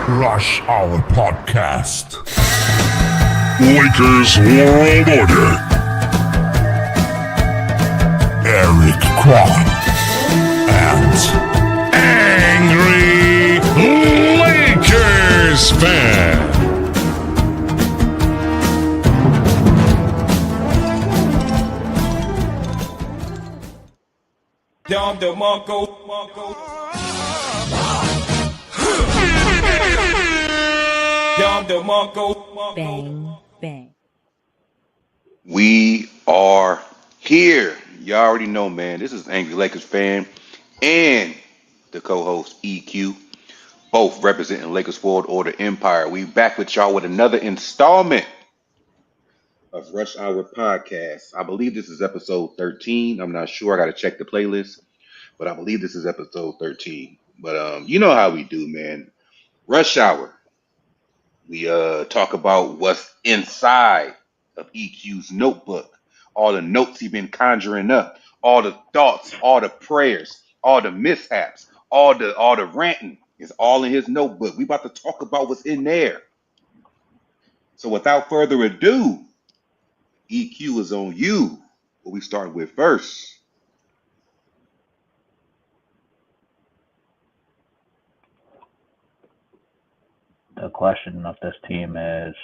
Rush Hour Podcast. Lakers World Order. Eric Kwan and Angry Lakers Fan. Down the Marco. Down the Marco. Bang, bang. We are here. Y'all already know, man. This is Angry Lakers Fan and the co-host EQ, both representing Lakers World Order Empire. We back with y'all with another installment of Rush Hour Podcast. I believe this is episode 13. I'm not sure. I got to check the playlist, but I believe this is episode 13. But you know how we do, man. Rush Hour. We talk about what's inside of EQ's notebook, all the notes he's been conjuring up, all the thoughts, all the prayers, all the mishaps, all the ranting is all in his notebook. We about to talk about what's in there. So without further ado, EQ is on you. What we start with first. The question of this team is,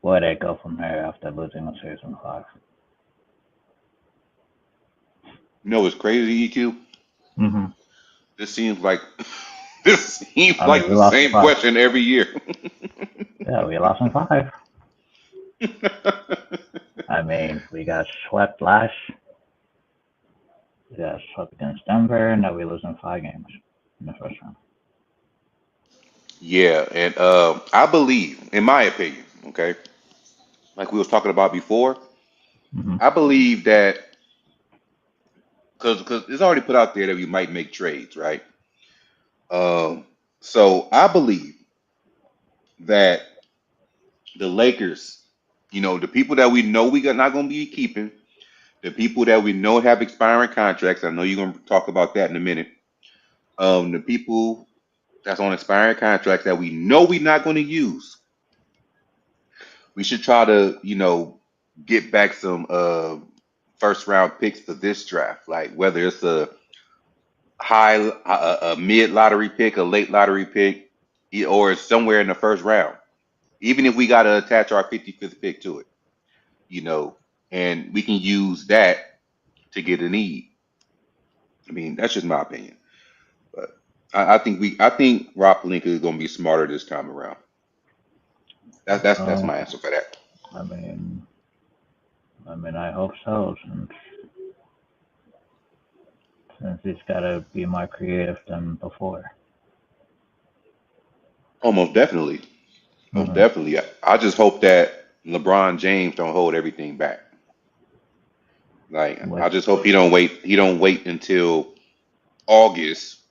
where they go from here after losing a series in 5? You know what's crazy, EQ? Mm-hmm. This seems like we the lost same 5. question every year. Yeah, we lost in 5. I mean, we got swept last. We got swept against Denver, and now we lose in 5 games in the first round. Yeah, and I believe, in my opinion, okay, like we was talking about before, Mm-hmm. I believe that because it's already put out there that we might make trades, right? So I believe that the Lakers, the people that we know we got not going to be keeping, the people that we know have expiring contracts. I know you're going to talk about that in a minute. The people that's on expiring contracts that we know we're not going to use. We should try to, get back some first round picks for this draft. Like whether it's a mid lottery pick, a late lottery pick, or it's somewhere in the first round. Even if we got to attach our 55th pick to it, and we can use that to get a need. I mean, that's just my opinion. But I think Rob Pelinka is going to be smarter this time around. That's my answer for that. I mean, I hope so, since he's got to be more creative than before. Oh, most definitely. Most Mm-hmm. definitely. I just hope that LeBron James don't hold everything back. Like, I Which, just hope he don't wait. He don't wait until August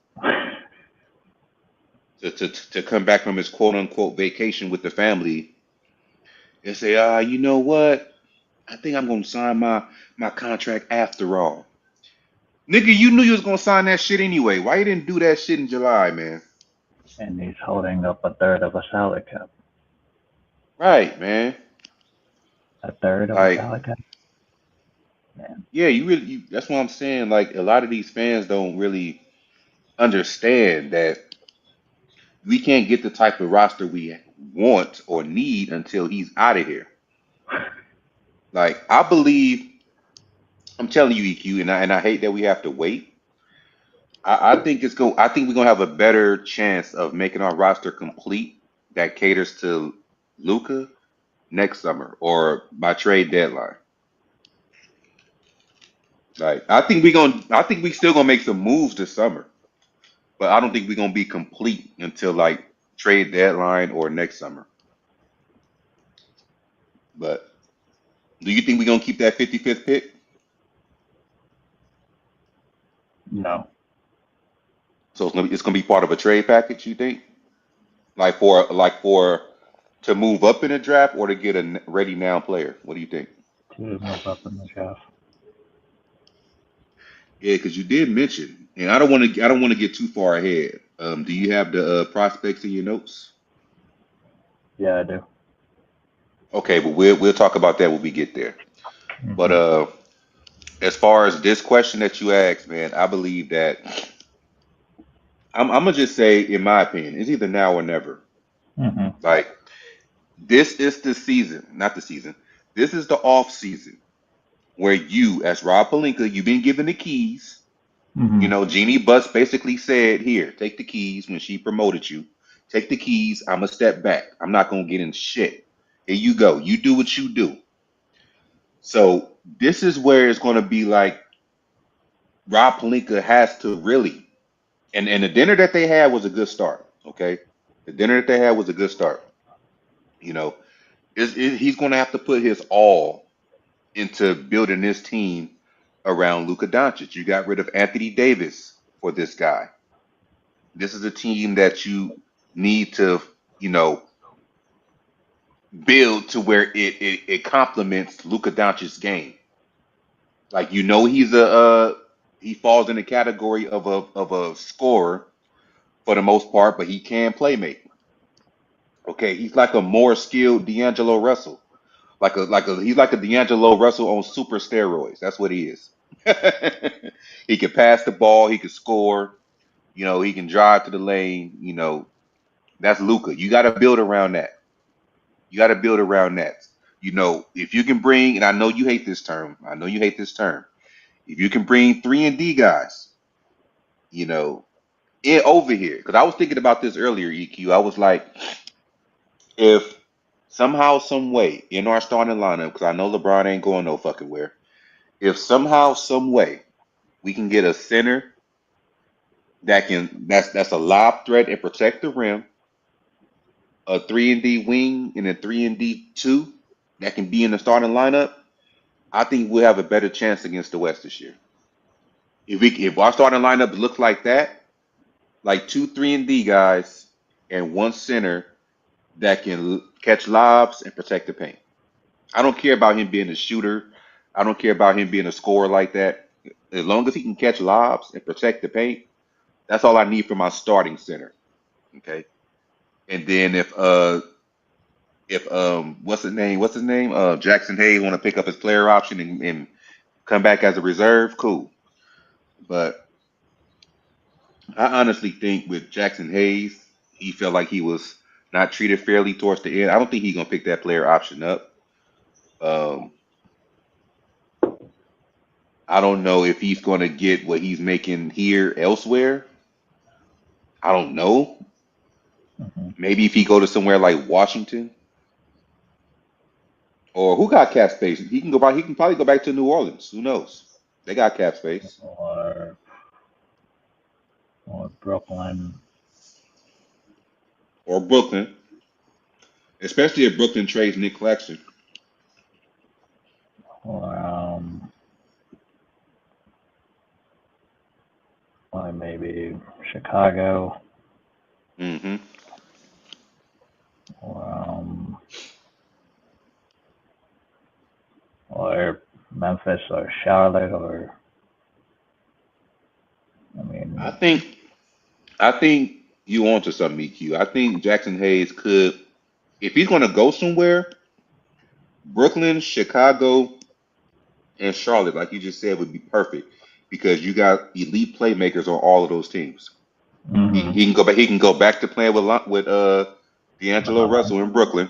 to come back from his quote unquote vacation with the family and say, you know what? I think I'm gonna sign my contract after all. Nigga, you knew you was gonna sign that shit anyway. Why you didn't do that shit in July, man? and he's holding up a third of a salary cap. Right, man. A third of a Like, salary cap? Man. yeah, that's what I'm saying. Like, a lot of these fans don't really understand that we can't get the type of roster we want or need until he's out of here. Like, I'm telling you, EQ, and I hate that we have to wait. I think I think we're gonna have a better chance of making our roster complete that caters to Luka next summer or by trade deadline. Like, I think we still gonna make some moves this summer, but I don't think we're gonna be complete until like trade deadline or next summer. But do you think we're gonna keep that 55th pick? No. So it's gonna be part of a trade package, you think? Like for to move up in the draft or to get a ready now player? What do you think? To move up in the draft. Yeah, because you did mention, and I don't want to get too far ahead, Do you have the prospects in your notes? Yeah, I do. Okay, but we'll talk about that when we get there. But Hmm. as far as this question that you asked, man, I believe that I'm gonna just say, in my opinion, it's either now or never. Hmm. Like this is the season, not the season. This is the off season where you, as Rob Pelinka, you've been given the keys. Hmm. Jeannie Buss basically said, "Here, take the keys." When she promoted you, take the keys. I'm gonna step back. I'm not gonna get in shit. Here you go. You do what you do. So this is where it's gonna be like Rob Pelinka has to really, and the dinner that they had was a good start. Okay, the dinner that they had was a good start. You know, he's gonna have to put his all into building this team around Luka Dončić. You got rid of Anthony Davis for this guy. This is a team that you need to, you know, build to where it complements Luka Doncic's game. Like he falls in the category of a scorer for the most part, but he can play make. Okay, he's like a more skilled D'Angelo Russell. He's like a D'Angelo Russell on super steroids. That's what he is. He can pass the ball, he can score, he can drive to the lane, that's Luca. You got to build around that. You got to build around that. If you can bring, and I know you hate this term. I know you hate this term. If you can bring 3-and-D guys, you know, in over here, because I was thinking about this earlier, EQ. I was like, if somehow, some way in our starting lineup, because I know LeBron ain't going no fucking where. If somehow, some way we can get a center that's a lob threat and protect the rim, a 3-and-D wing and a 3-and-D two that can be in the starting lineup, I think we'll have a better chance against the West this year. If our starting lineup looks like that, like two 3-and-D guys and one center that can catch lobs and protect the paint. I don't care about him being a shooter. I don't care about him being a scorer like that. As long as he can catch lobs and protect the paint, that's all I need for my starting center. Okay. And then if what's his name? Jackson Hayes want to pick up his player option and come back as a reserve, cool. But I honestly think with Jackson Hayes, he felt like he was not treated fairly towards the end. I don't think he's gonna pick that player option up. Um, I don't know if he's gonna get what he's making here elsewhere. I don't know. Hmm. Maybe if he go to somewhere like Washington or who got cap space, he can go back. He can probably go back to New Orleans. Who knows? They got cap space. Or Brooklyn. Or Brooklyn, especially if Brooklyn trades Nick Claxton. Or maybe Chicago. Hmm. Or or Memphis or Charlotte or I I mean, think I think you onto something, EQ. I think Jackson Hayes could, if he's going to go somewhere, Brooklyn, Chicago, and Charlotte, like you just said, would be perfect because you got elite playmakers on all of those teams. He, mm-hmm. he can go back. He can go back to playing with D'Angelo Lamelo, Russell in Brooklyn.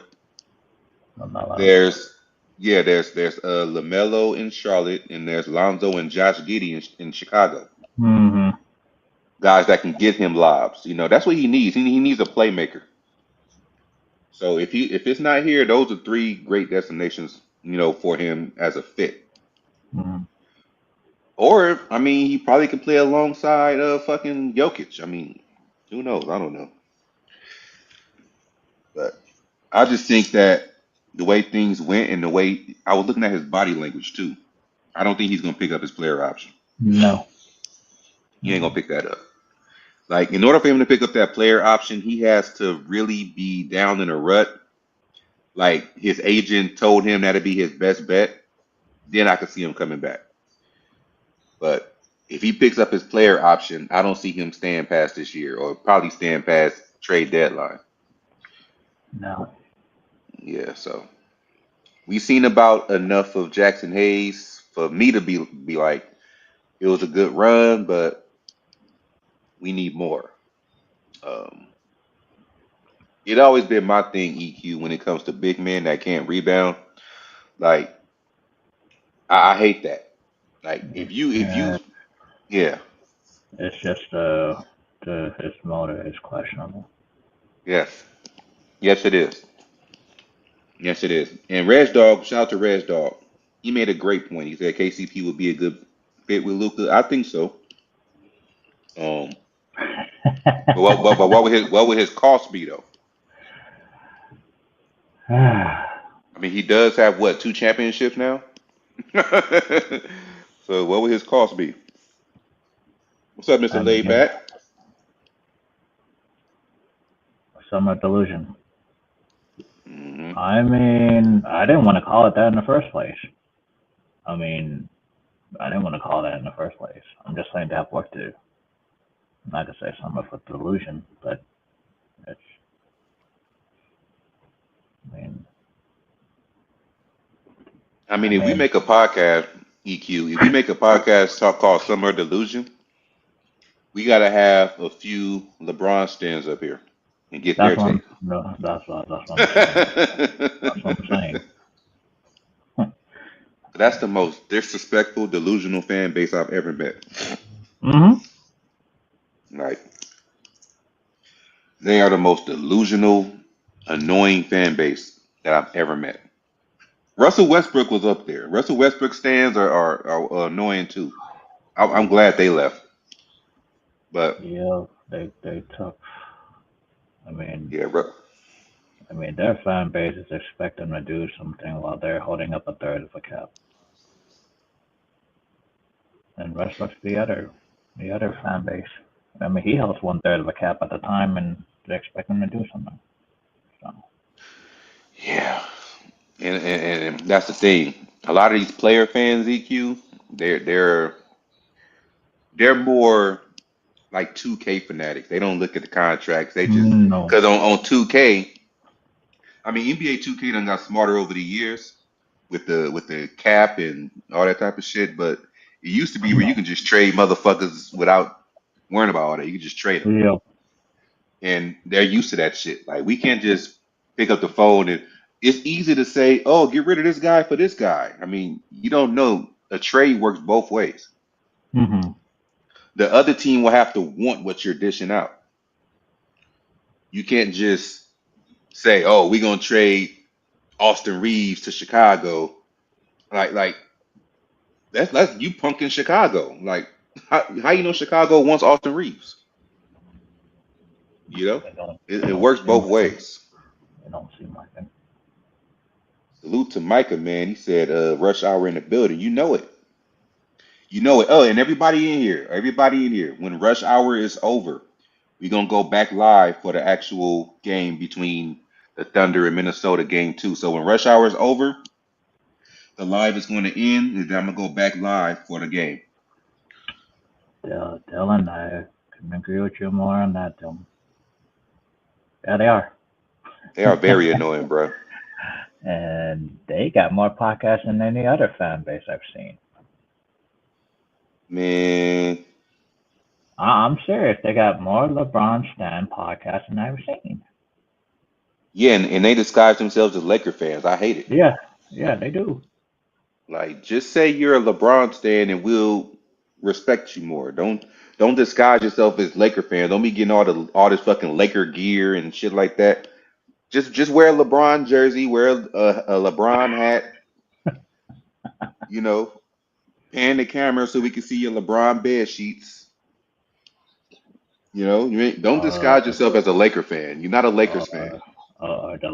Lamelo. There's there's Lamelo in Charlotte, and there's Lonzo and Josh Giddey in Chicago. Mm-hmm. Guys that can get him lobs. That's what he needs. He needs a playmaker. So if it's not here, those are three great destinations, for him as a fit. Mm-hmm. Or I mean, he probably could play alongside fucking Jokic. I mean, who knows? I don't know. But I just think that the way things went and the way I was looking at his body language too. I don't think he's gonna pick up his player option. No. He ain't gonna Mm-hmm. pick that up. Like in order for him to pick up that player option, he has to really be down in a rut. Like his agent told him that'd be his best bet. Then I could see him coming back. But if he picks up his player option, I don't see him staying past this year, or probably staying past trade deadline. No. Yeah, so we've seen about enough of Jackson Hayes for me to be like, it was a good run, but we need more. Um, it always been my thing, EQ, when it comes to big men that can't rebound. Like I hate that. Like if you Uh, yeah, it's just his motor is questionable. yes. Yes it is. Yes it is. And Reg Dog, shout out to Reg Dog. He made a great point. He said KCP would be a good fit with Luka. I think so. Um but what would his cost be though? I mean he does have what, two championships now? So what would his cost be? What's up, Mr. I mean, Laidback? summer delusion. Hmm. I mean, I didn't want to call it that in the first place. I mean, I didn't want to call that in the first place. I'm just saying to have work to do. I'm not gonna say summer for delusion, but it's. I mean, I I mean, if we mean, make a podcast, EQ, if we make a podcast talk called Summer Delusion, we gotta have a few LeBron stands up here and get their that's what I'm. take. No, that's what I'm saying. That's what I'm saying. That's the most disrespectful, delusional fan base I've ever met. Mm-hmm. Like, they are the most delusional, annoying fan base that I've ever met. Russell Westbrook was up there. Russell Westbrook stands are annoying too. I'm glad they left. But Yeah, they took. I mean, yeah, their fan base is expecting them to do something while they're holding up a third of a cap, and Westbrook's the other fan base. I mean, he holds one third of a cap at the time, and they expect him to do something. So, yeah. And that's the thing. A lot of these player fans, EQ, they're they're more like 2K fanatics. They don't look at the contracts. They just no, because on 2K, I mean NBA 2K done got smarter over the years with the cap and all that type of shit. But it used to be where you no, can just trade motherfuckers without worrying about all that. You can just trade them, yeah, and they're used to that shit. Like we can't just pick up the phone and it's easy to say, "Oh, get rid of this guy for this guy." I mean, you don't know. A trade works both ways. mm-hmm. The other team will have to want what you're dishing out. You can't just say, "Oh, we're gonna trade Austin Reeves to Chicago." Like that's you punking Chicago. Like how you know Chicago wants Austin Reeves? You know, They it don't works seem both like it. ways. They don't seem like it. Salute to Micah, man. He said, "Rush hour in the building." You know it. You know it. Oh, and everybody in here, when rush hour is over, we're gonna go back live for the actual game between the Thunder and Minnesota game two. So when rush hour is over, the live is going to end, and then I'm gonna go back live for the game. Dylan, I couldn't agree with you more on that, Dylan. Yeah, they are. They are very annoying, bro. And they got more podcasts than any other fan base I've seen. Man, I'm serious. They got more LeBron Stan podcasts than I've seen. yeah, and they disguise themselves as Laker fans. I hate it. Yeah, yeah, they do. Like, just say you're a LeBron stan, and we'll respect you more. Don't disguise yourself as Laker fan. Don't be getting all this fucking Laker gear and shit like that. Just wear a LeBron jersey, wear a LeBron hat, you know, pan the camera so we can see your LeBron bed sheets. You know, don't Uh, disguise yourself as a Laker fan. You're not a Lakers fan. uh, the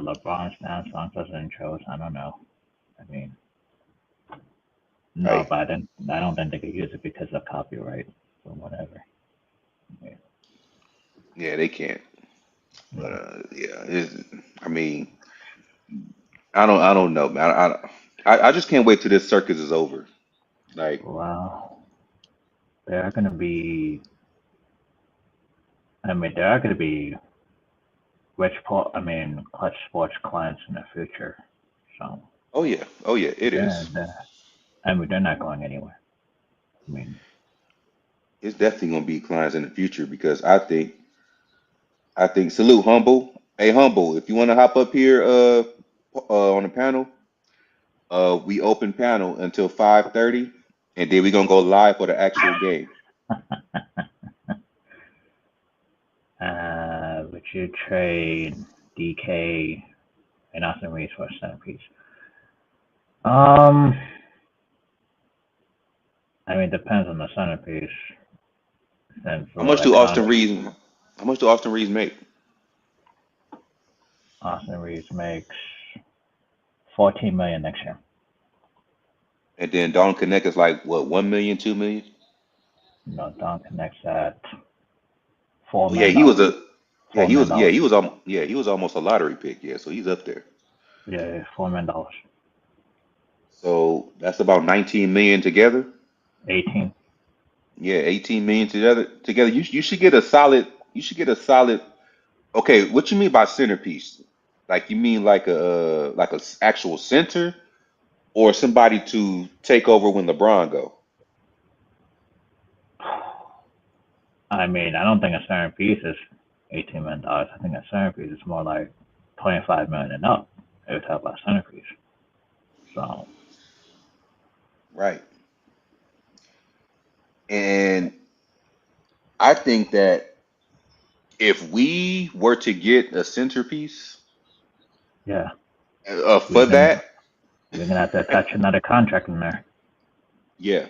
LeBron Stan song as intros. I don't know. I mean, no, Hey, but I don't think they could use it because of copyright or whatever. Yeah, yeah, they can't. But yeah. yeah, I mean, I don't know, man. I just can't wait till this circus is over. Like, Well, there are going to be, there are going to be clutch sports clients in the future. So, oh yeah, it they're, is. they're, they're not going anywhere. I mean, It's definitely gonna be clients in the future because I think salute humble. Hey humble, if you want to hop up here on the panel, we open panel until 5:30, and then we're gonna go live for the actual game. would you trade DK and Austin Reaves for a centerpiece? Um, it depends on the centerpiece. Since How much do Austin Reeves? How much do Austin Reeves make? Austin Reaves makes 14 million next year. And then Don Connect is like what, 1 million, 2 million? No, Don connects at $4 Oh yeah, million. he was a yeah $4 he was million. yeah he was he was almost a lottery pick. Yeah, so he's up there. Yeah, $4 million. So that's about 19 million together. 18. Yeah, 18 million together. Together, you should get a solid. You should get a solid. Okay, what you mean by centerpiece? Like you mean like a actual center or somebody to take over when LeBron go? I don't think a centerpiece is $18 million. I think a centerpiece is more like 25 million and up. If we talk about centerpiece. So, Right. And I think that if we were to get a centerpiece yeah, we're for gonna that, we're gonna have to attach another contract in there. yeah.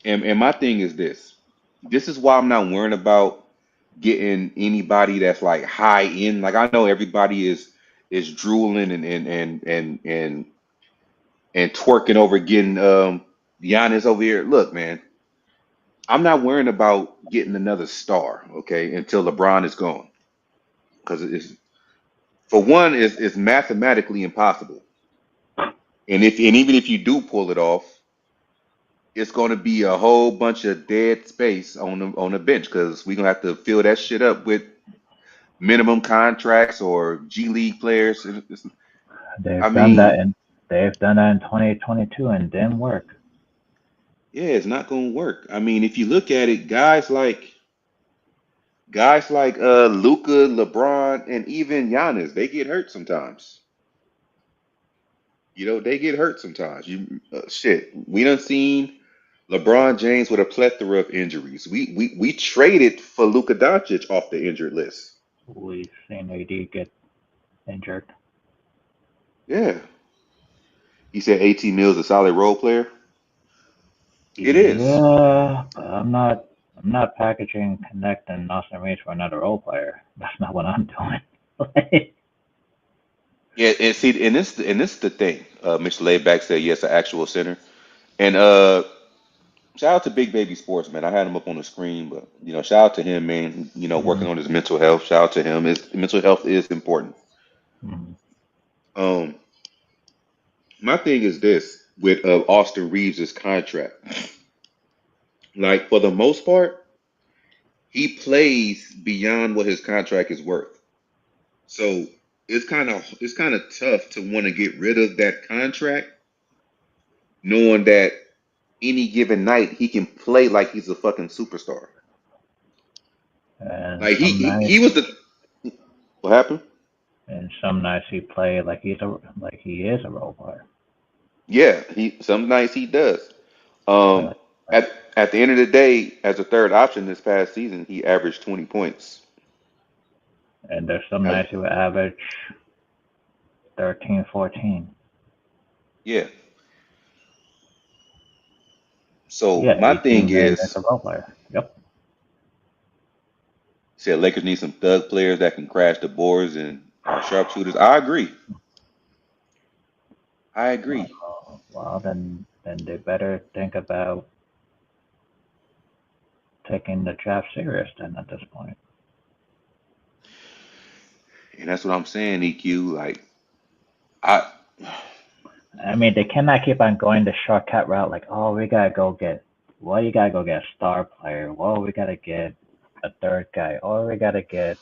And my thing is this. This is why I'm not worrying about getting anybody that's like high end. Like I know everybody is drooling and twerking over getting Giannis over here. Look, man, I'm not worrying about getting another star, okay, until LeBron is gone. Because it's for one, it's mathematically impossible. And even if you do pull it off, it's going to be a whole bunch of dead space on the bench because we're gonna have to fill that shit up with minimum contracts or G League players. I They've done that mean, in they've done that in 2022 and didn't work. yeah, it's not going to work. I mean, if you look at it, guys like Luka, LeBron, and even Giannis, they get hurt sometimes. You know, they get hurt sometimes. Shit, we done seen LeBron James with a plethora of injuries. We traded for Luka Dončić off the injured list. We've seen AD get injured. Yeah, he said 18 mil is a solid role player. It is. Yeah, but I'm not packaging Connect and Austin Reaves for another role player. That's not what I'm doing. Yeah, and see, and this the thing. Mr. Layback said yes, an actual center. And shout out to Big Baby Sports, man. I had him up on the screen, but shout out to him, man. Working Mhm, on his mental health. Shout out to him. His mental health is important. mhm. Um, my thing is this with Austin Reeves' contract. Like for the most part, he plays beyond what his contract is worth. So it's kind of tough to want to get rid of that contract, knowing that any given night he can play like he's a fucking superstar. And Like some nights, he was the what happened? he play like he is a role player. Yeah, he some nights he does. Play Um, like, like at the end of the day, as a third option this past season, he averaged 20 points. and there's some As, nights he will average 13, 14. yeah. So Yeah, my thing 18 million as is, a role player. Yep. said Lakers need some thug players that can crash the boards and are sharpshooters. I agree. I agree. Well, then they better think about taking the draft serious then at this point. And that's what I'm saying, EQ. Like I I mean, they cannot keep on going the shortcut route. Like, oh, we gotta go get. Well, you gotta go get a star player. Well, we gotta get a third guy. Or we gotta get.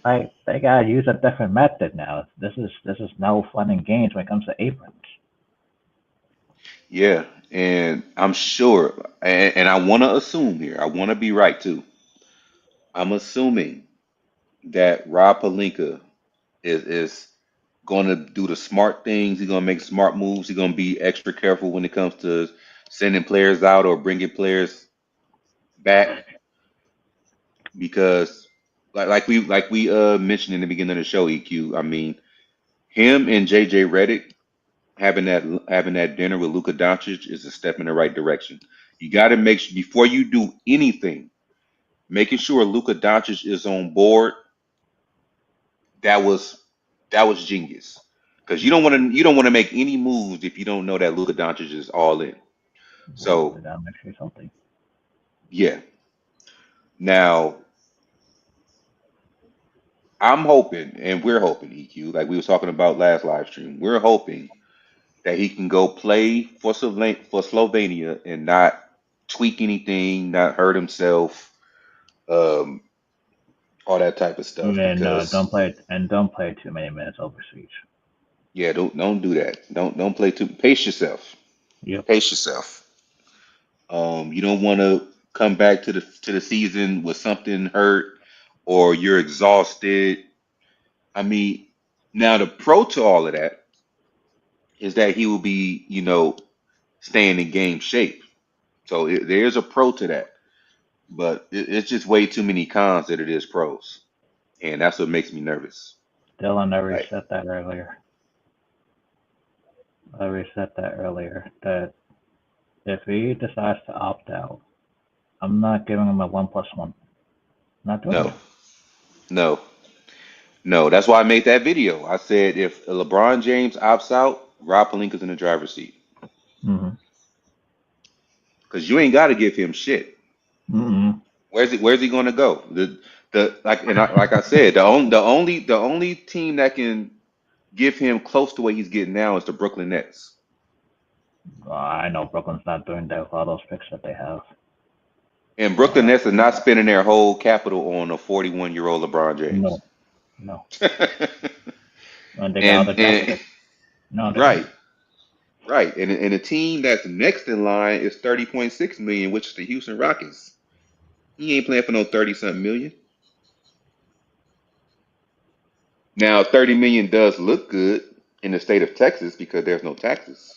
Like, they gotta use a different method now. This is no fun and games when it comes to aprons. Yeah, and I'm sure, and I want to assume here, I want to be right too. I'm assuming that Rob Pelinka is going to do the smart things. He's going to make smart moves. He's going to be extra careful when it comes to sending players out or bringing players back because, like we mentioned in the beginning of the show, EQ. I mean, him and JJ Redick having that dinner with Luka Dončić is a step in the right direction. You got to make sure before you do anything, making sure Luka Dončić is on board. That was that was genius because you don't want to make any moves if you don't know that Luka Doncic is all in. Well, So that makes me something. yeah, now I'm hoping and we're hoping EQ like we was talking about last live stream. We're hoping that he can go play for Slovenia and not tweak anything, not hurt himself, um, all that type of stuff. And Because don't play too many minutes overseas. yeah, don't do that. Don't play too. Pace yourself. Yep. Pace yourself. You don't want to come back to the season with something hurt or you're exhausted. I mean, now the pro to all of that is that he will be, staying in game shape. So there's a pro to that, but it's just way too many cons that it is pros, and that's what makes me nervous. Dylan already Like, said that earlier. I already said that earlier. That if he decides to opt out, I'm not giving him a 1+1. Not doing no, it. no, no. That's why I made that video. I said if LeBron James opts out, Rob Pelinka's in the driver's seat Mm-hmm. because you ain't got to give him shit. Mm-hmm. Where's he going to go? Like I said, the only team that can give him close to what he's getting now is the Brooklyn Nets. I know Brooklyn's not doing that with all those picks that they have. And Brooklyn Nets are not spending their whole capital on a 41-year-old LeBron James. No, no. And they got and other draft and picks. No, they don't. right, right. And a team that's next in line is 30.6 million, which is the Houston Rockets. He ain't playing for no 30 something million. Now 30 million does look good in the state of Texas because there's no taxes.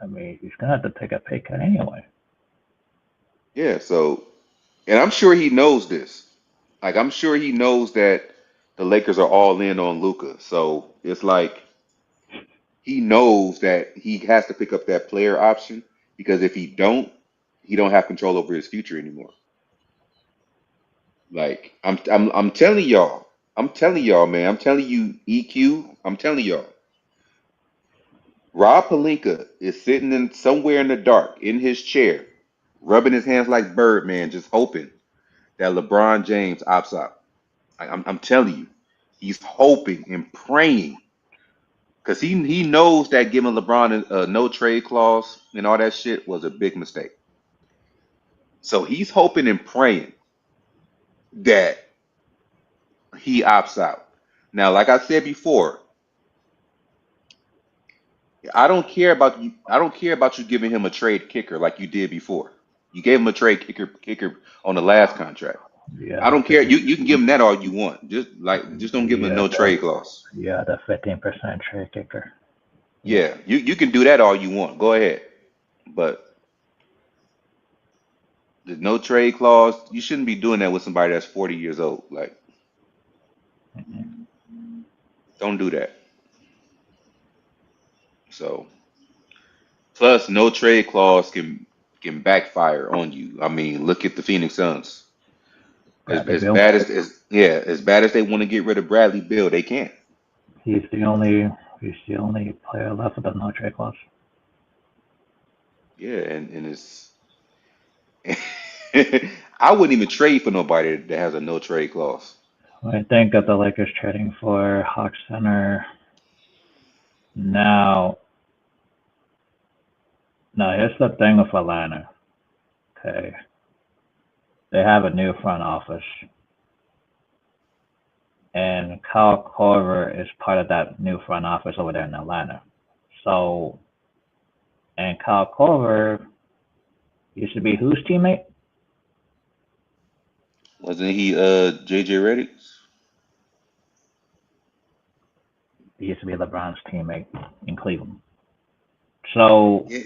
I mean, he's gonna have to take a pay cut anyway. Yeah, so and I'm sure he knows this. Like I'm sure he knows that the Lakers are all in on Luka. So it's like he knows that he has to pick up that player option because if he don't have control over his future anymore. Like I'm telling y'all, man, I'm telling you, EQ, I'm telling y'all, Rob Pelinka is sitting in somewhere in the dark in his chair, rubbing his hands like Birdman, just hoping that LeBron James opts out. I'm telling you, he's hoping and praying because he knows that giving LeBron a no trade clause and all that shit was a big mistake. So he's hoping and praying that he opts out. Now, like I said before, I don't care about you. I don't care about you giving him a trade kicker like you did before. You gave him a trade kicker on the last contract. Yeah, I the don't care. 50. You can give him that all you want. Just don't give him a Yeah, no trade clause. the 15% trade kicker. Yep. Yeah, you can do that all you want. Go ahead. But the no trade clause, you shouldn't be doing that with somebody that's 40 years old. Like, Mhm. don't do that. So, plus no trade clause can backfire on you. I mean, look at the Phoenix Suns. Bradley As Beal. bad as bad as they want to get rid of Bradley Bill, they can't. He's the only player left with a no trade clause. Yeah, and it's I wouldn't even trade for nobody that has a no trade clause. I think of the Lakers trading for Hawks center now. No, here's the thing with Atlanta. Okay, they have a new front office, and Kyle Korver is part of that new front office over there in Atlanta. So, and Kyle Korver used to be whose teammate? Wasn't he JJ Redick's? He used to be LeBron's teammate in Cleveland. So, Yeah.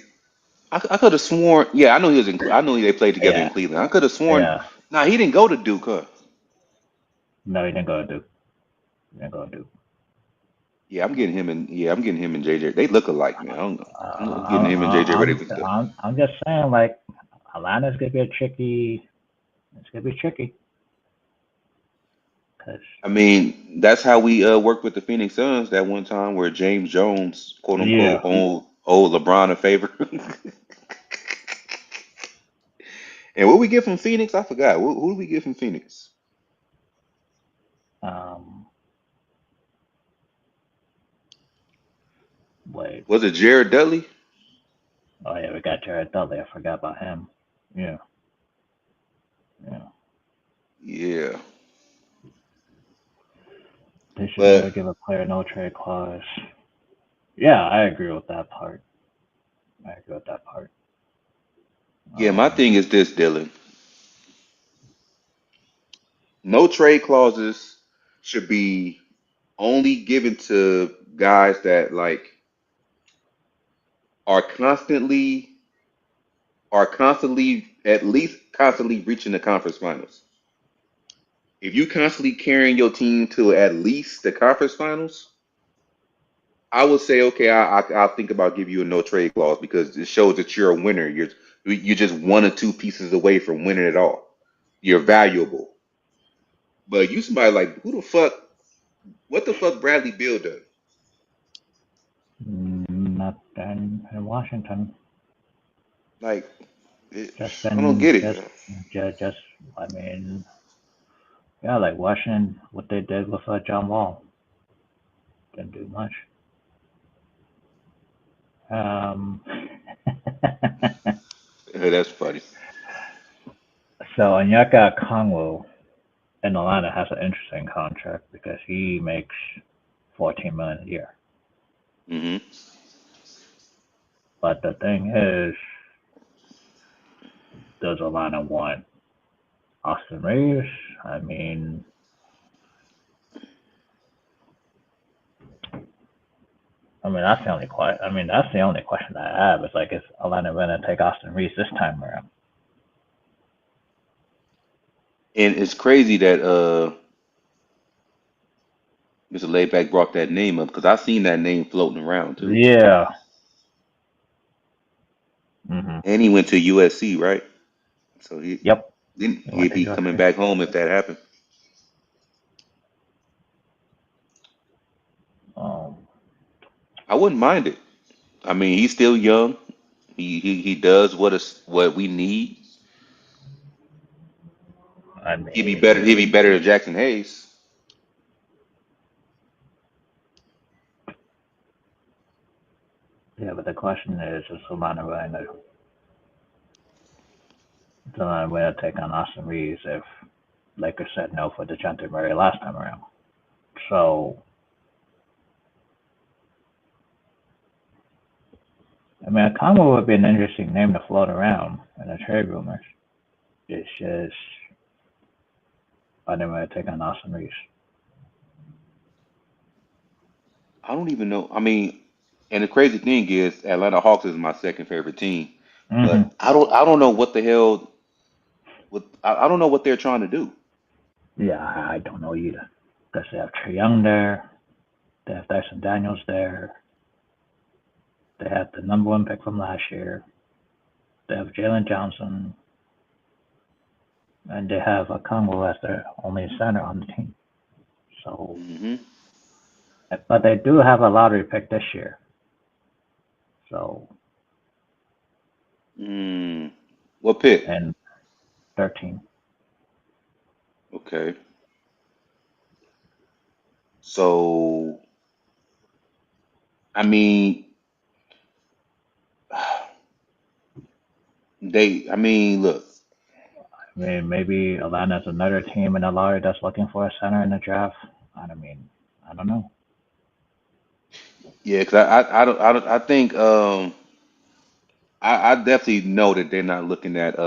I could have sworn. Yeah, I know he was in. I know they played together in yeah, Cleveland. I could have sworn. yeah. Nah, he didn't go to Duke, huh? No, he didn't go to Duke. He didn't go to Duke. Yeah, I'm getting him and yeah, I'm getting him and JJ. They look alike, man. I don't know. I'm getting him and JJ Redick I'm, mixed up. I'm just saying, like, Atlanta's gonna be a tricky. It's gonna be tricky because I mean, that's how we worked with the Phoenix Suns that one time where James Jones, quote unquote, yeah. owed LeBron a favor. And what we get from Phoenix, I forgot. Who do we get from Phoenix? Um. Wait. Was it Jared Dudley? Oh yeah, we got Jared Dudley. I forgot about him. Yeah. Yeah. Yeah, They should never but give a player no trade clause. Yeah, I agree with that part. I agree with that part. yeah, my Um. thing is this, Dylan. No trade clauses should be only given to guys that like are constantly at least constantly reaching the conference finals. If you constantly carrying your team to at least the conference finals, I would say okay, I'll think about giving you a no trade clause because it shows that you're a winner. You're just one or two pieces away from winning it all. You're valuable. But you somebody like who the fuck? What the fuck Bradley Beal done? Not in Washington. Like Just I don't been get it. just. I mean, yeah, like Washington, what they did with John Wall didn't do much. Um. That's funny. So Onyeka Kongwu in Atlanta has an interesting contract because he makes 14 million a year. Hmm. But the thing is, does Atlanta want Austin Reaves? I mean, that's the only question. That's the only question I have. Is like, is Atlanta going to take Austin Reaves this time around? And it's crazy that Mr. Layback brought that name up because I seen that name floating around too. Yeah. Mhm. And he went to USC, right? So he Yep. then He went he'd to be coming USC. back home if that happened. Um. I wouldn't mind it. I mean, he's still young. He does what we need. I He'd be better. mean, He'd be better than Jackson Hayes. yeah. But the question is Atlanta going to take on Austin Reaves if Lakers said no for DeJounte Murray last time around? So, Congo would be an interesting name to float around in the trade rumors. It's just, I didn't want to take on Austin Reeves. I don't even know. I mean, and the crazy thing is, Atlanta Hawks is my second favorite team, Mm-hmm. but I don't know what the hell. I don't know what they're trying to do. Yeah, I don't know either. Because they have Trey Young there, they have Dyson Daniels there, they have the number one pick from last year, they have Jalen Johnson, and they have a Congo as their only center on the team. So, Hmm. but they do have a lottery pick this year. So, Mm. What pick? and 13. Okay. So, I mean, I mean, look, I mean, maybe Atlanta's another team in the lottery that's looking for a center in the draft. I don't know. yeah, because I think I definitely know that they're not looking at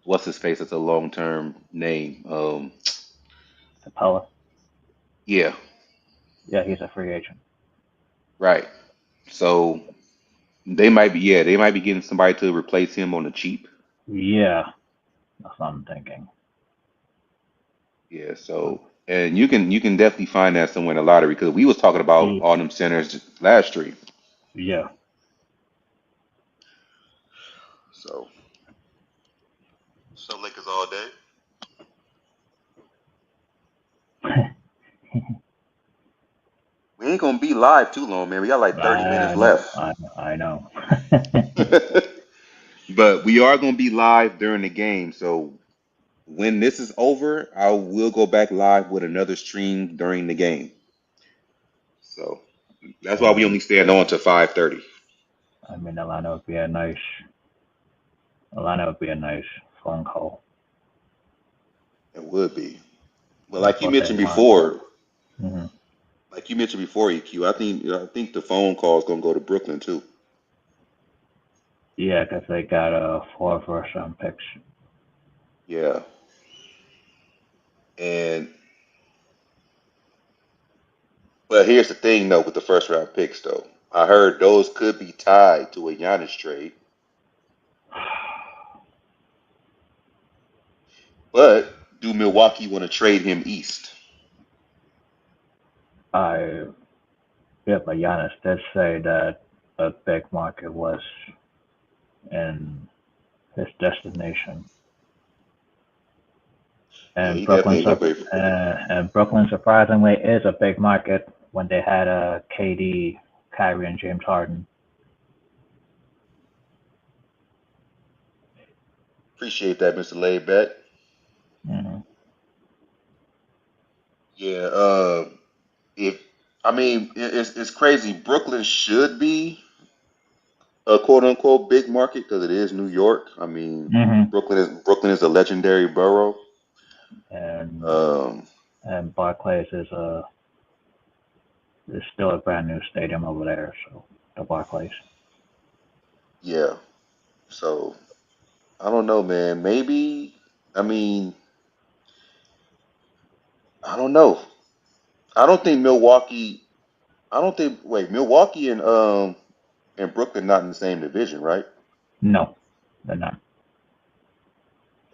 what's his face as a long term name. Capella, Yeah, yeah, he's a free agent. right. So they might be getting somebody to replace him on the cheap. Yeah, that's what I'm thinking. Yeah, so and you can definitely find that somewhere in the lottery because we was talking about He, all them centers last stream. yeah. So Lakers all day. We ain't gonna be live too long, man. We got like 30 minutes I know, left. I know. But we are gonna be live during the game. So when this is over, I will go back live with another stream during the game. So that's why we And only stand on to 5:30. I mean, Atlanta would be a nice phone call. It would be. But That's what they want. Hmm. like you mentioned before, EQ, I think the phone call is gonna go to Brooklyn too. Yeah, because they got 4 first-round picks. Yeah. And but here's the thing though with the first round picks though. I heard those could be tied to a Giannis trade. But do Milwaukee want to trade him east? I Yeah, but Giannis did say that a big market was in his destination, Yeah, and he definitely ain't gonna pay. Brooklyn surprisingly is a big market when they had KD, Kyrie, and James Harden. Appreciate that, Mr. Laidback. Hmm. Yeah, if I mean it's crazy. Brooklyn should be a quote unquote big market because it is New York. I mean, Hmm. Brooklyn is a legendary borough. And Um, Barclays is still a brand new stadium over there, so the Barclays. yeah. So I don't know, man. Maybe I mean I don't know. I don't think Milwaukee. I don't think. Wait, Milwaukee and Brooklyn not in the same division, right? No, they're not.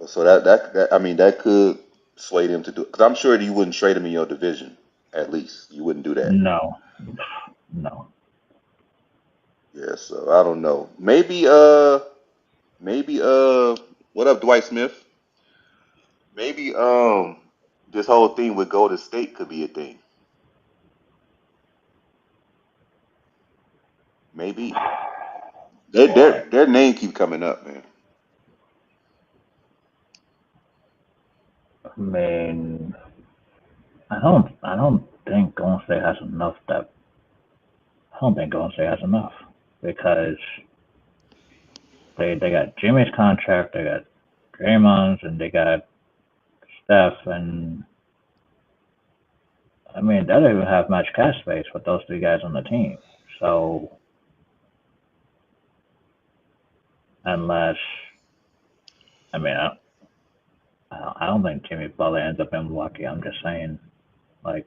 So that I mean that could sway them to do because I'm sure that you wouldn't trade them in your division. At least you wouldn't do that. No, no. Yeah. So I don't know. Maybe what up, Dwight Smith? Maybe this whole thing with Golden State could be a thing. Maybe their name keep coming up, man. I mean, I don't think Golden State has enough that I don't think Golden State has enough because they got Jimmy's contract, they got Draymond's, and they got Steph, and I mean they don't even have much cap space with those 3 guys on the team. So unless I mean I don't think Jimmy Butler ends up in Milwaukee. I'm just saying like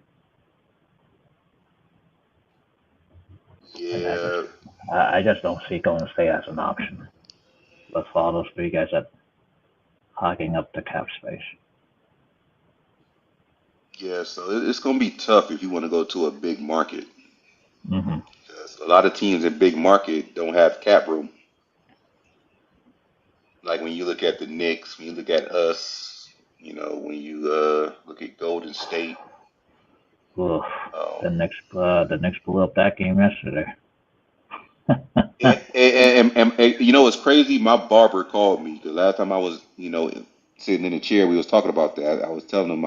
I just Yeah, I just don't see Golden State as an option with all those 3 guys that hogging up the cap space. yeah. So it's gonna be tough if you want to go to a big market. Hmm. 'Cause a lot of teams in big market don't have cap room. Like when you look at the Knicks, when you look at us, when you look at Golden State. Oof. Um, The Knicks blew up that game yesterday. and you know what's crazy? My barber called me the last time I was, sitting in the chair. We was talking about that. I was telling him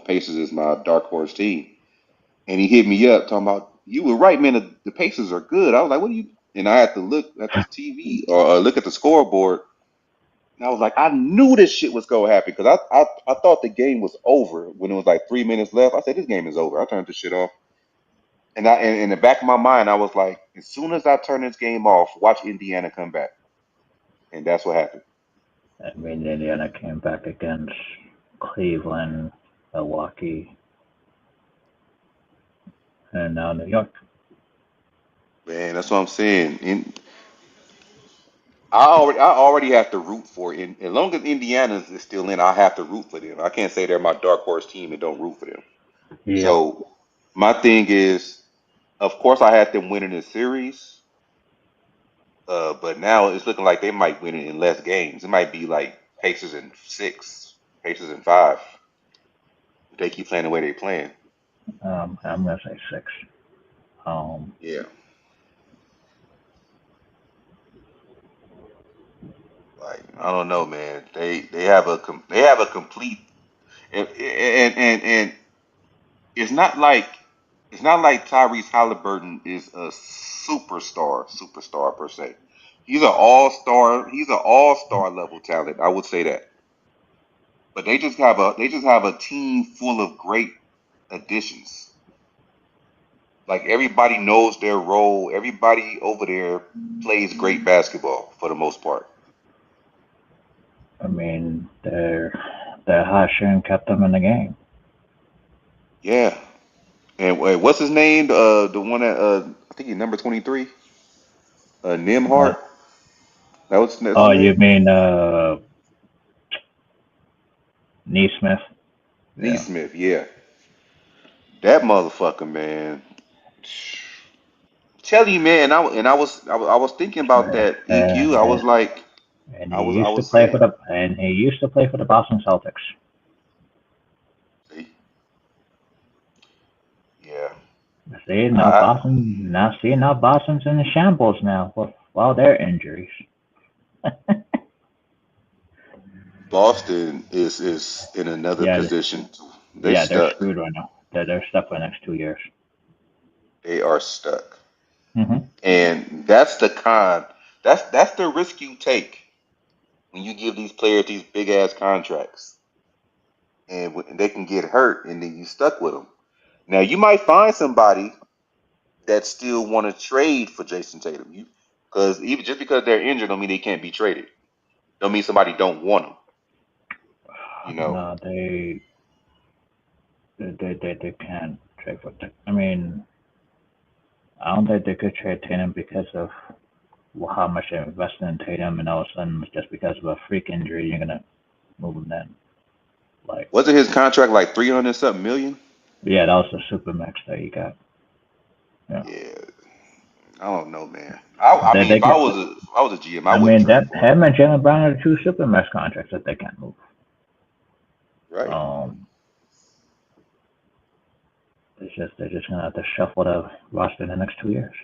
Pacers is my dark horse team, and he hit me up talking about you were right, man. The Pacers are good. I was like, what do you? and I had to look at the TV or look at the scoreboard, and I was like, I knew this shit was gonna happen because I thought the game was over when it was like 3 minutes left. I said, this game is over. I turned the shit off, and and in the back of my mind, I was like, as soon as I turn this game off, watch Indiana come back, and that's what happened. I mean, Indiana came back against Cleveland, Milwaukee, and now New York. Man, that's what I'm saying. I already have to root for it. As long as Indiana is still in, I have to root for them. I can't say they're my dark horse team and don't root for them. Yep. So my thing is, of course, I had them winning the series, but now it's looking like they might win it in less games. It might be like Pacers in 6, Pacers in 5. If they keep playing the way they're playing. I'm gonna say 6. Um, Yeah, like I don't know, man. They have a complete and it's not like Tyrese Halliburton is a superstar per se. He's an all star. He's an all star level talent. I would say that. But they just have a team full of great additions. Like everybody knows their role. Everybody over there plays great basketball for the most part. I mean, their hot shooting kept them in the game. Yeah. And what's his name? The one that I think he's number 23. Uh, Nimhart. That's his oh, you name. mean Neesmith? Yeah. Neesmith. Yeah. That motherfucker, man. Tell you, man. I was thinking about that EQ. And, I was like, and I was saying, he used to play for the Boston Celtics. see, yeah, See now, I, Boston's in shambles now with all their injuries. Boston is in another Yeah, position. They yeah, they're stuck. screwed right now. They're stuck for the next 2 years. They are stuck, Hmm. and that's the con. That's the risk you take when you give these players these big ass contracts, and they can get hurt, and then you stuck with them. Now you might find somebody that still want to trade for Jason Tatum. Because even just because they're injured, don't mean they can't be traded. Don't mean somebody don't want them. You know. No, they can't trade for. I mean, I don't think they could trade Tatum because of how much they invested in Tatum, and all of a sudden, just because of a freak injury, you're gonna move him then. Like, Wasn't his contract like 300 something million? yeah, that was the super max that you got. Yeah, Yeah, I don't know, man. I mean, they can. if I was a GM, I I wouldn't mean, trade that for him. him and Jalen Brown are the two super max contracts that they can't move. Right? Um, they're just gonna have to shuffle the roster in the next 2 years.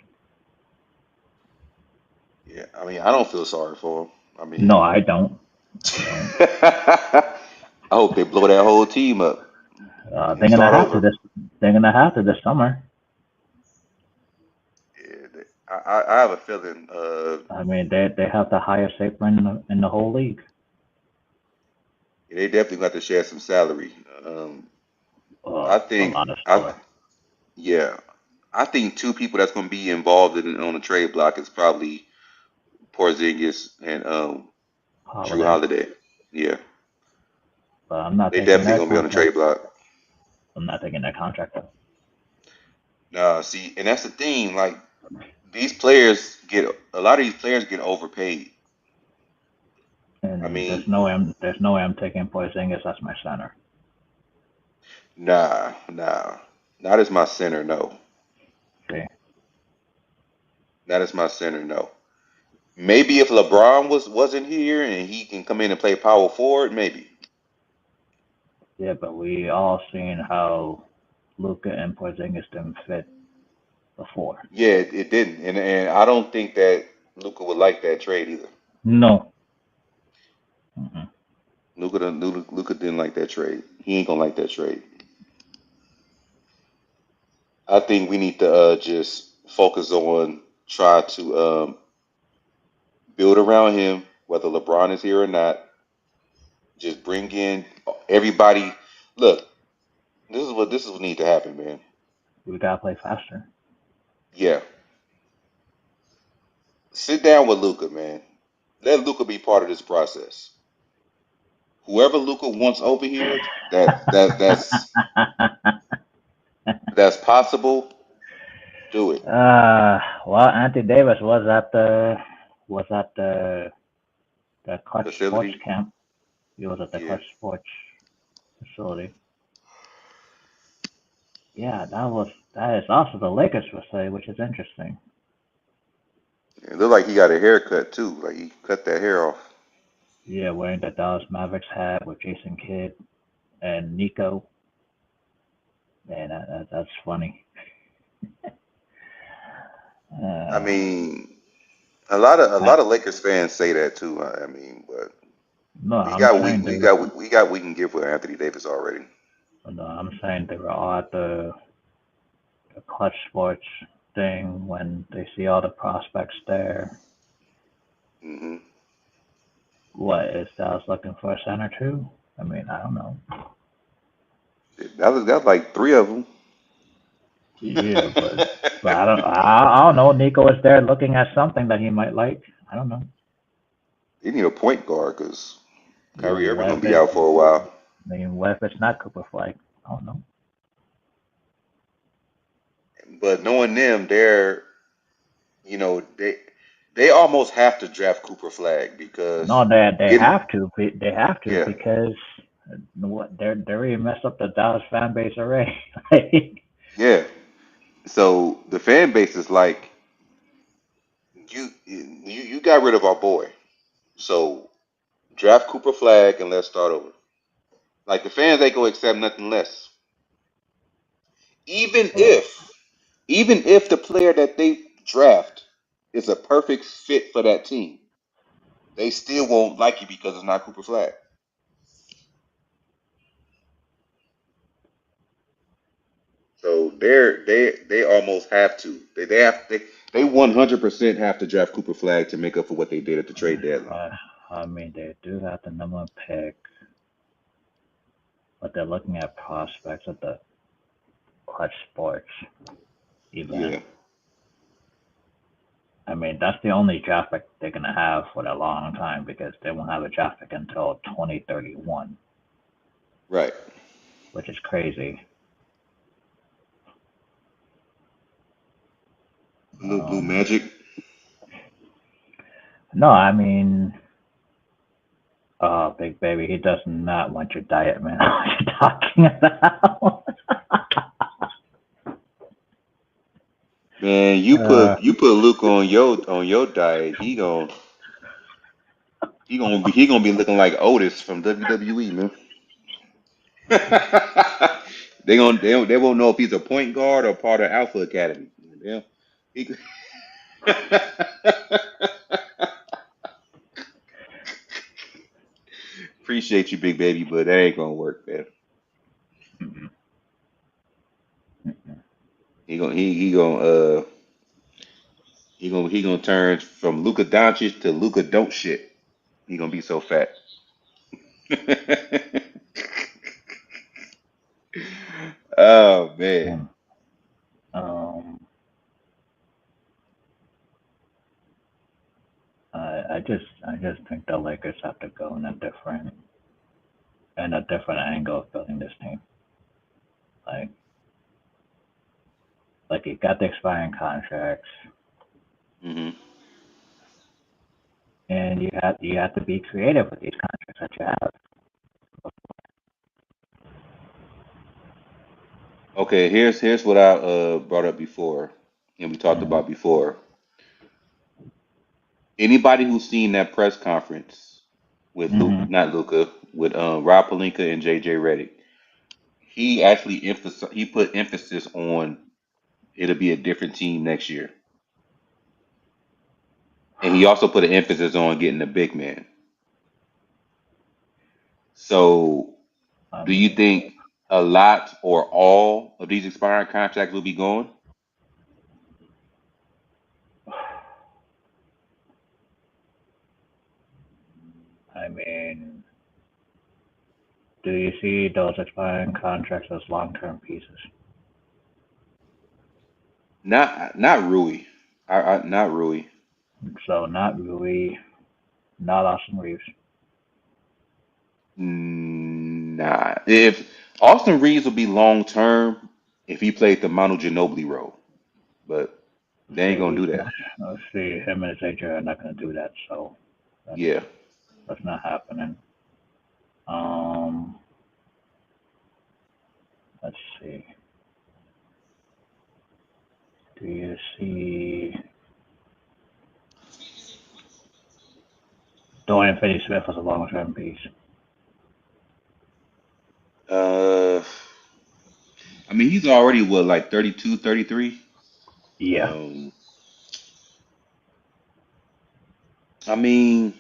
Yeah. I mean, I don't feel sorry for him. I No, mean, I don't. I don't. I hope they blow that whole team up and They're gonna start have to over. this. They're gonna have to this summer. Yeah, I have a feeling. I mean, they have the highest apron in the whole league. They definitely got to share some salary. Um, I A think lot of I salary. yeah, I think two people that's going to be involved on the trade block is probably Porzingis and Drew Holiday, Holiday. Yeah, but I'm not they taking definitely that going to be on the contract. trade block. I'm not taking that contract though. Nah, see, and that's the thing. Like these players get a lot of these players get overpaid. I And mean, there's no way I'm taking Porzingis as my center. nah, not as my center. No, See, not as my center. No. Maybe if LeBron wasn't here and he can come in and play power forward, maybe. yeah, but we all seen how Luka and Porzingis didn't fit before. Yeah, it didn't, and I don't think that Luca would like that trade either. No. Mm-mm. Luca didn't like that trade. He ain't gonna like that trade. I think we need to just focus on try to build around him, whether LeBron is here or not. Just bring in everybody. Look, this is what needs to happen, man. We gotta play faster. Yeah, sit down with Luca, man. Let Luca be part of this process. Whoever Luca wants over here, that's possible. Do it. well, Anthony Davis was at the Clutch Sports Facility. camp. He was at the Yeah. Clutch Sports facility. Yeah, that is also the Lakers facility, which is interesting. It looked like he got a haircut too. Like he cut that hair off. Yeah, wearing the Dallas Mavericks hat with Jason Kidd and Nico. Man, that's funny. I Uh, mean, a lot of I, Lakers fans say that too. I mean, but no, we I'm got we saying we got we got we can give with Anthony Davis already. they were all at the Clutch Sports thing when they see all the prospects there. Hmm. What is Dallas looking for a center too? I mean, I don't know. Dallas got like three of them. Yeah, but I don't know. Nico is there looking at something that he might like. I don't know. They need a point guard because Yeah, Kyrie Irving what gonna if be out for a while. what if it's not Cooper Flag? I don't know. But knowing them, they almost have to draft Cooper Flag because No, they getting have to. They have to yeah, because what they already messed up the Dallas fan base already. Like, yeah. So the fan base is like you got rid of our boy. So draft Cooper Flag and let's start over. Like the fans ain't gonna accept nothing less. Even well, if even if the player that they draft is a perfect fit for that team, they still won't like you because it's not Cooper Flag. So they almost have to. They 100% have to draft Cooper Flag to make up for what they did at the trade deadline. uh, I mean, they do have the number one pick, but they're looking at prospects at the Clutch Sports event. Yeah, I mean, that's the only draft pick they're gonna have for a long time because they won't have a draft pick until 2031, right. which is crazy. Blue Um, Magic. no, I mean, oh, big baby, he does not want your diet, man. What are you talking about? Man, you uh, put you put Luke on your diet. He gonna be looking like Otis from WWE, man. They won't know if he's a point guard or part of Alpha Academy. Yeah. He, appreciate you, big baby, but that ain't gonna work, man. mm-mm, mm-mm. He gonna turn from Luka Dončić to Luka don't shit. He gonna be so fat. Oh man. Um, um, I just think the Lakers have to go in a different angle of building this team. Like, like you got the expiring contracts, Hmm. and you have to be creative with these contracts that you have. Okay, here's what I brought up before and we talked Mm-hmm. about before. Anybody who's seen that press conference with Luke, Mm-hmm. not Luca, with Rob Pelinka and JJ Redick, he put emphasis on it'll be a different team next year. And he also put an emphasis on getting a big man. So, I do you mean, think a lot or all of these expiring contracts will be gone? Do you see those expiring contracts as long-term pieces? Not Rui. Not Rui. So not Rui, not Austin Reaves. Nah. If Austin Reeves will be long term if he played the Manu Ginobili role, but they ain't gonna See, do that. let's see, him and his agent are not going to do that, so that's Yeah. that's not happening. Um, let's see. Do you see Dorian Finney-Smith as a long-term piece? Uh, I mean, he's already what, like 32, 33. Yeah. Um, I mean,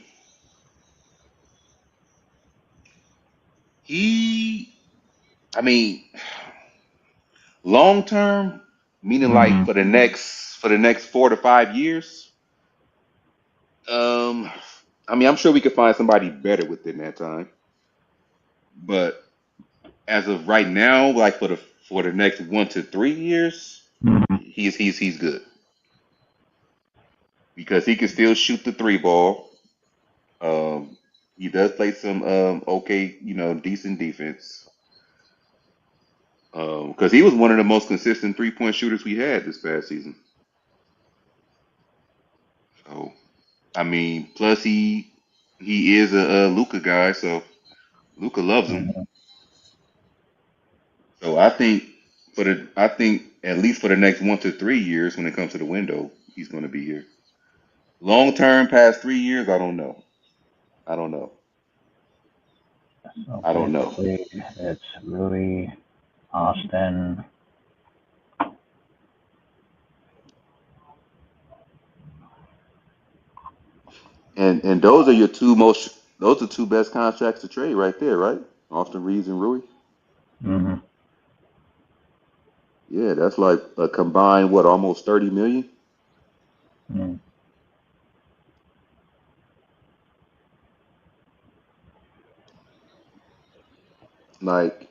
he. I mean, long term, meaning like Mm-hmm. for the next 4 to 5 years. Um, I mean, I'm sure we could find somebody better within that time, but as of right now, like for the next 1 to 3 years, Mm-hmm. he's good because he can still shoot the three ball. He does play some okay, decent defense. Because he was one of the most consistent 3-point shooters we had this past season. So I mean, plus he is a Luka guy, so Luka loves him. Mm-hmm. So I think at least for the next 1 to 3 years, when it comes to the window, he's going to be here. Long term, past 3 years, I don't know. I don't know. So I don't know. basically, it's Rui, Austin. And those are two best contracts to trade right there, right? Austin Reeves and Rui. Mm-hmm. Yeah, that's like a combined what, almost 30 million. Mm-hmm. Like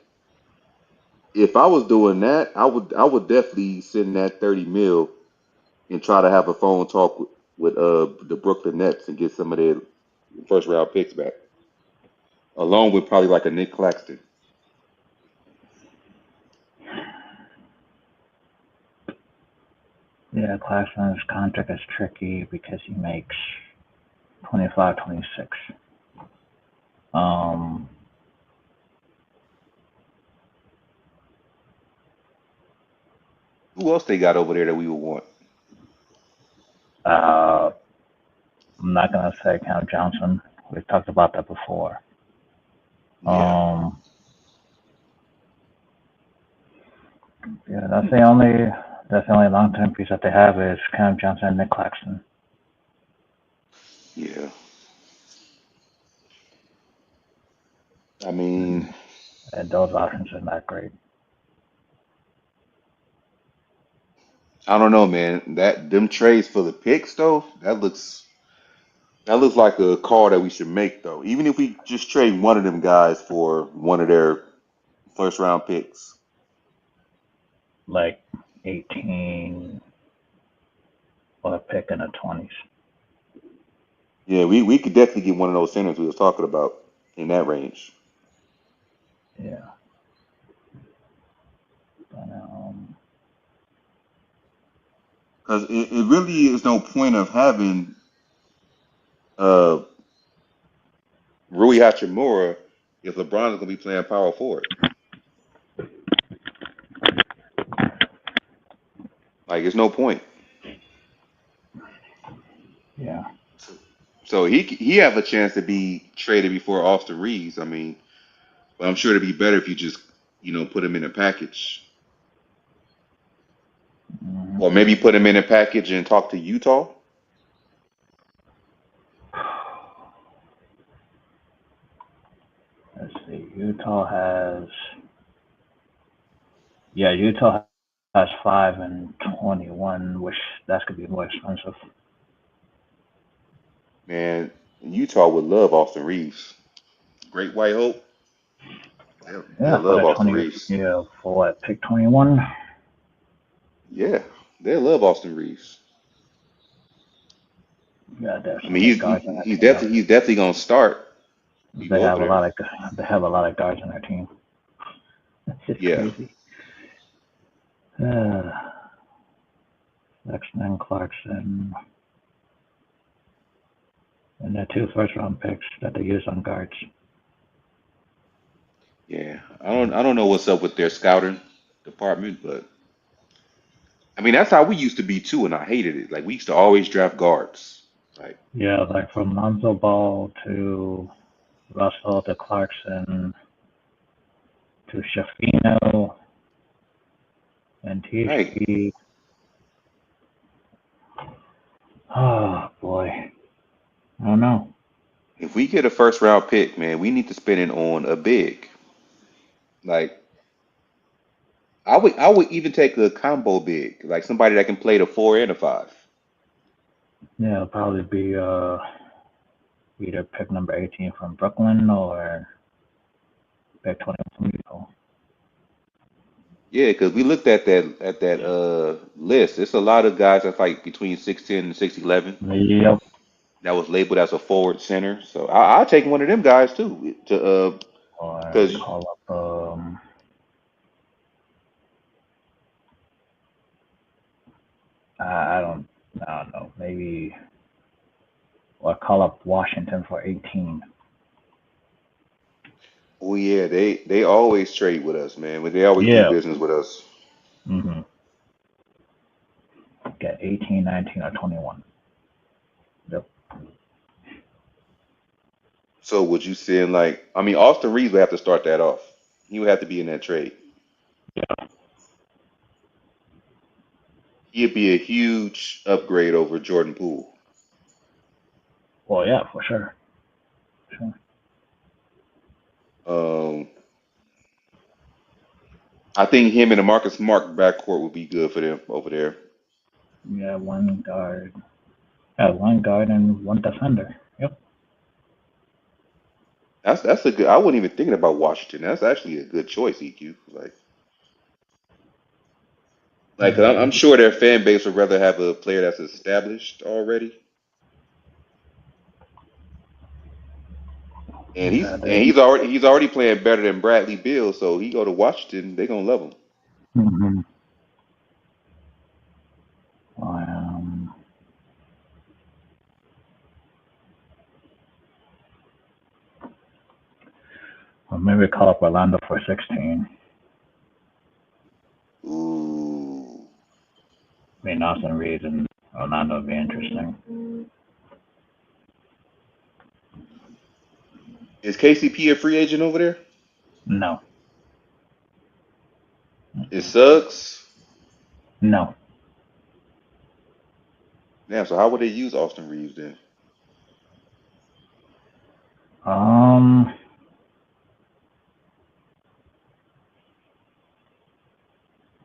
if I was doing that, I would definitely send that 30 mil and try to have a phone talk with the Brooklyn Nets and get some of their first round picks back, along with probably like a Nick Claxton. Yeah, Claxton's contract is tricky because he makes 25, 26. Um, Who else they got over there that we would want? uh, I'm not gonna say Cam Johnson. We've talked about that before. Yeah. Um, yeah, that's the only long-term piece that they have is Cam Johnson and Nick Claxton. Yeah. I mean, And those options are not great. I don't know, man. That them trades for the picks though, that looks like a call that we should make though. Even if we just trade one of them guys for one of their first round picks. Like 18 or a pick in the 20s. Yeah, we could definitely get one of those centers we was talking about in that range. Yeah. But, Because it really is no point of having uh Rui Hachimura if LeBron is gonna be playing power forward. Like, it's no point. yeah. So he have a chance to be traded before Austin Reeves. I mean, but I'm sure it'd be better if you just put him in a package, Mhm. or maybe put him in a package and talk to Utah. Let's see. Utah has 5 and 21, which that could be more expensive. Man, Utah would love Austin Reeves. Great White Hope. They'll for love the Austin 20, Reeves. yeah, for what, pick 21? Yeah, they'll love Austin Reeves. Yeah, there's I so mean, many guards on that he's team, though. definitely gonna start if you They go over have a there. lot of they have a lot of guards on their team. It's just Yeah, crazy. Uh, Sexton, Clarkson, and the 2 first-round picks that they use on guards. yeah. I don't know what's up with their scouting department, but I mean that's how we used to be too, and I hated it. Like we used to always draft guards. Like Yeah, like from Lonzo Ball to Russell to Clarkson to Shafino and right. THT. Oh boy, I don't know. If we get a first round pick, man, we need to spend it on a big. Like I would even take a combo big, like somebody that can play the 4 and a 5. Yeah, it'll probably be either pick number 18 from Brooklyn or pick 21 from Utah. Yeah, because we looked at that list. It's a lot of guys that's like between 6'10 and 6'11 Yep. that was labeled as a forward center. So I'll take one of them guys too. To Or because call up I don't know, maybe or call up Washington for 18. oh yeah, they always trade with us, man. But they always do Yeah. business with us. Mm-hmm. Get 18, 19, or 21. Yep. So would you send like I mean Austin Reeves would have to start that off. He would have to be in that trade. Yeah. He'd be a huge upgrade over Jordan Poole. Well, yeah, for sure. Sure. Um, I think him and the Marcus Smart backcourt would be good for them over there. Yeah, one guard. Yeah, one guard and one defender. Yep. That's a good. I wasn't even thinking about Washington. That's actually a good choice, EQ. Like 'cause Yeah, I'm sure their fan base would rather have a player that's established already, and yeah, he's already playing better than Bradley Beal. So he go to Washington, they gonna love him. hmm um, or maybe call up Orlando for 16. Ooh, I mean, Austin Reed and Orlando would be interesting. is KCP a free agent over there? No. It sucks. No. Damn. So how would they use Austin Reeves then? Um,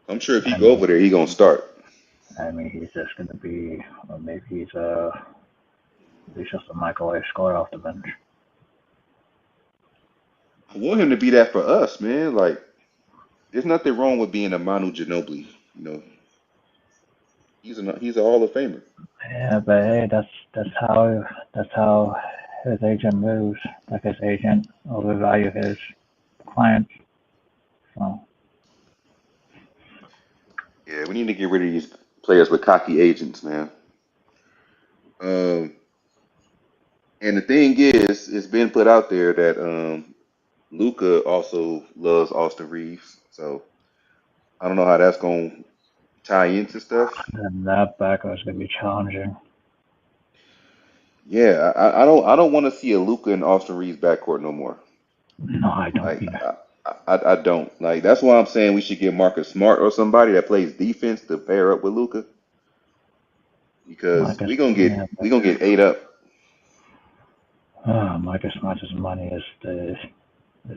I'm sure if he I go over mean, there, he gonna start. he's just gonna be, or maybe he's just a microwave scorer off the bench. I want him to be that for us, man. Like, there's nothing wrong with being a Manu Ginobili. You know, he's a Hall of Famer. Yeah, but hey, that's how his agent moves. Like his agent overvalue his clients. So Yeah, we need to get rid of these players with cocky agents, man. Um, and the thing is, it's been put out there that Luka also loves Austin Reeves. So I don't know how that's gonna tie into stuff. then that backer is gonna be challenging. Yeah, I don't want to see a Luka and Austin Reeves backcourt no more. No, I don't Like either. I don't like. That's why I'm saying we should get Marcus Smart or somebody that plays defense to pair up with Luka because Marcus, yeah, we gonna get ate up. Marcus Smart's money is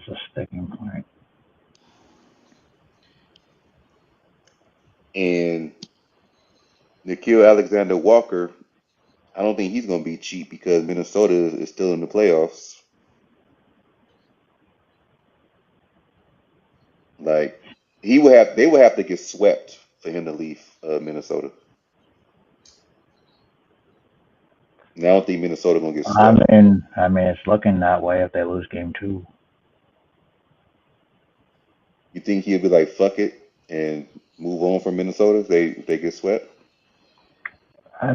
a sticking point. And Nikhil Alexander Walker, I don't think he's gonna be cheap because Minnesota is still in the playoffs. Like they would have to get swept for him to leave Minnesota. And I don't think Minnesota gonna get I swept. mean, I mean, it's looking that way if they lose game 2. You think he'll be like, fuck it and move on from Minnesota if they get swept? I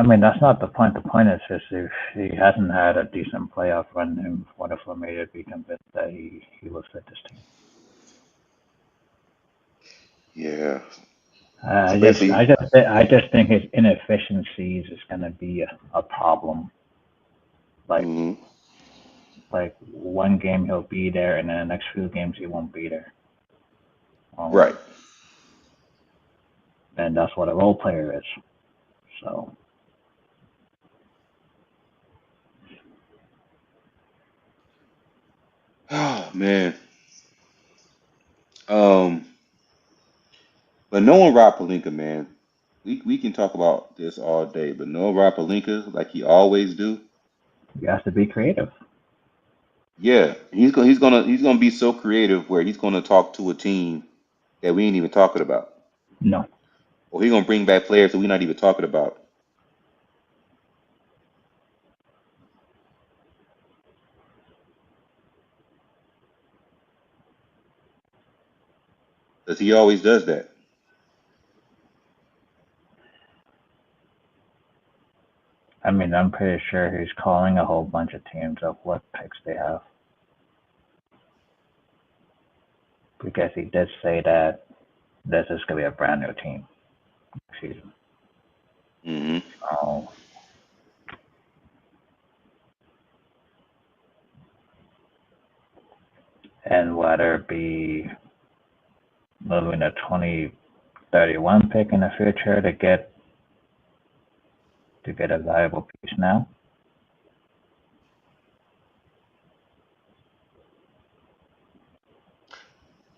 mean, that's not the point. The point is just if he hasn't had a decent playoff run, in order for me to be convinced that he will fit this team. Yeah. I So just, basically, I just think his inefficiencies is going to be a problem. Like, hmm like one game he'll be there, and then the next few games he won't be there. right. And that's what a role player is. So, Oh man. Um, but no one Rob Pelinka, man. We can talk about this all day, but no Rob Pelinka like he always do. you have to be creative. Yeah, he's gonna be so creative where he's gonna talk to a team that we ain't even talking about, No. or he's gonna bring back players that we're not even talking about. Because he always does that. I mean, I'm pretty sure he's calling a whole bunch of teams of what picks they have. Because he did say that this is going to be a brand new team next season. hmm So, and whether it be moving a 2031 pick in the future to get a valuable piece now.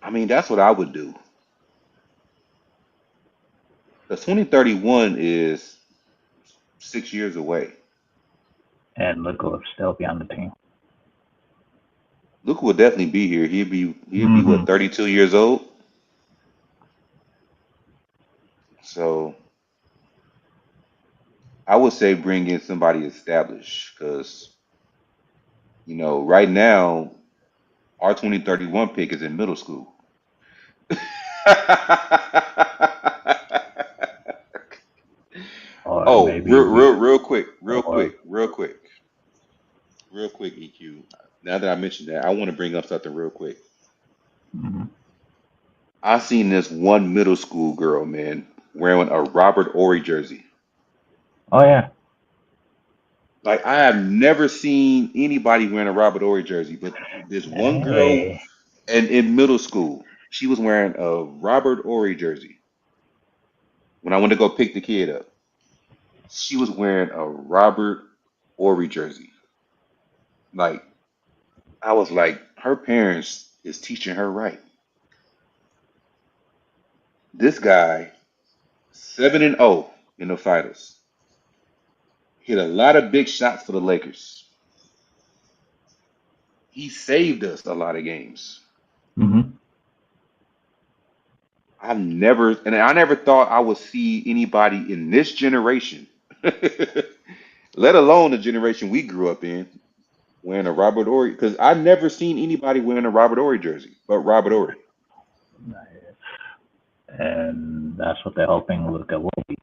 I mean, that's what I would do. Because 2031 is 6 years away. And Luka will still be on the team. Luka will definitely be here. He'd be Mm-hmm. what, 32 years old. So I would say bring in somebody established because right now our 2031 pick is in middle school. Or Oh, maybe real quick, or real quick, EQ. Now that I mentioned that, I want to bring up something real quick. mm-hmm. I seen this one middle school girl, man, wearing a Robert Ory jersey. Oh yeah. Like I have never seen anybody wearing a Robert Ory jersey, but this one girl Hey. and in middle school, she was wearing a Robert Ory jersey. When I went to go pick the kid up, she was wearing a Robert Ory jersey. Like I was like, her parents is teaching her right. This guy, 7-0 in the finals, hit a lot of big shots for the Lakers. He saved us a lot of games. Mm-hmm. I never thought I would see anybody in this generation, let alone the generation we grew up in, wearing a Robert Ory. Because I never seen anybody wearing a Robert Ory jersey, but Robert Ory And that's what they're hoping Luka will be.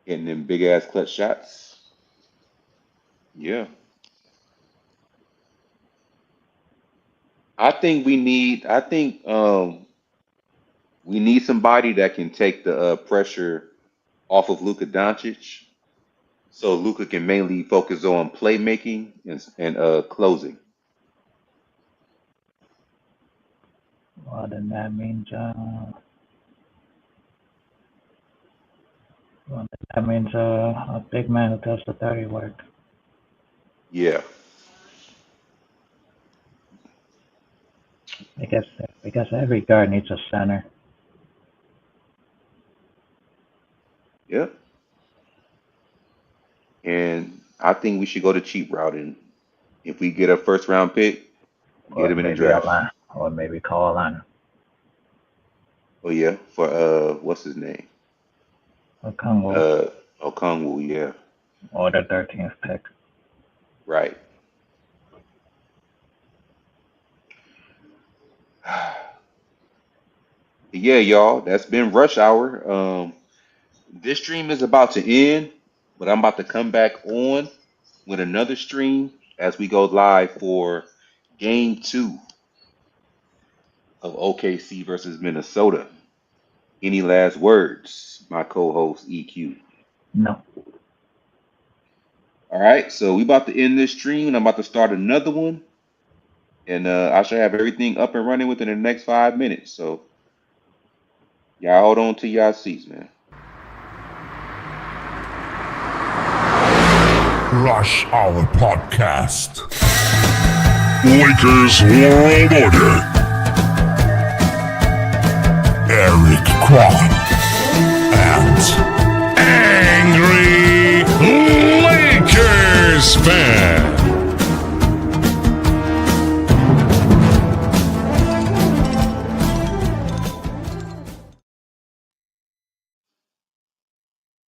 hitting them big ass clutch shots. Yeah, I think we need. I think we need somebody that can take the pressure off of Luka Dončić, so Luka can mainly focus on playmaking and closing. Well, then that means a big man who does the dirty work. Yeah, Because because every guard needs a center. yeah. And I think we should go the cheap route. And if we get a first round pick, Get him in the draft. Or maybe Carolina. Oh yeah, for what's his name? Okongwu. Okongwu, yeah. Or the 13th pick. Right. Yeah, y'all, that's been Rush Hour. This stream is about to end, but I'm about to come back on with another stream as we go live for game 2 of OKC versus Minnesota. Any last words, my co-host EQ? No. All right, so we about to end this stream, and I'm about to start another one, and I should have everything up and running within the next 5 minutes. So y'all hold on to y'all seats, man. Rush Hour Podcast. Lakers World Order. Eric Kwan and Angry Lakers Fan.